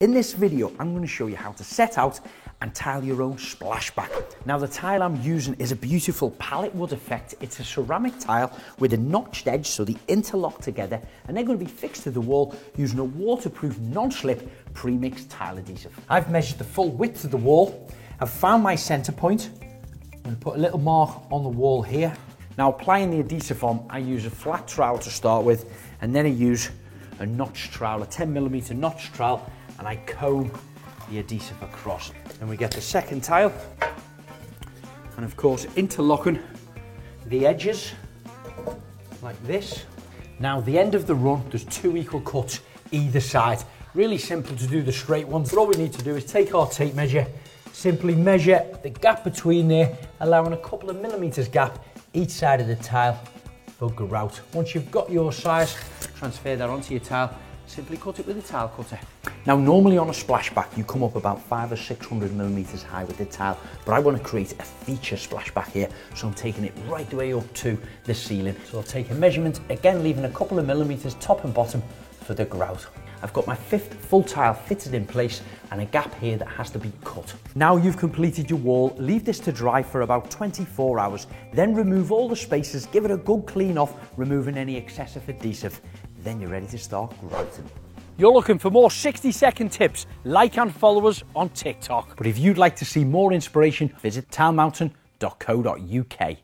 In this video, I'm going to show you how to set out and tile your own splashback. Now the tile I'm using is a beautiful palette wood effect. It's a ceramic tile with a notched edge so they interlock together, and they're going to be fixed to the wall using a waterproof non-slip pre-mixed tile adhesive. I've measured the full width of the wall. I've found my center point. I'm going to put a little mark on the wall here. Now applying the adhesive on, I use a flat trowel to start with, and then I use a notch trowel, a 10mm notch trowel, and I comb the adhesive across. And we get the second tile, and of course interlocking the edges like this. Now the end of the run, there's 2 equal cuts either side. Really simple to do the straight ones, but all we need to do is take our tape measure, simply measure the gap between there, allowing a couple of millimeters gap each side of the tile for grout. Once you've got your size, transfer that onto your tile. Simply cut it with a tile cutter. Now normally on a splashback you come up about 500 or 600mm high with the tile, but I want to create a feature splashback here, so I'm taking it right the way up to the ceiling. So I'll take a measurement, again leaving a couple of millimeters top and bottom for the grout. I've got my 5th full tile fitted in place and a gap here that has to be cut. Now you've completed your wall, leave this to dry for about 24 hours, then remove all the spaces, give it a good clean off, removing any excessive adhesive. Then you're ready to start grouting. You're looking for more 60-second tips, like and follow us on TikTok. But if you'd like to see more inspiration, visit tilemountain.co.uk.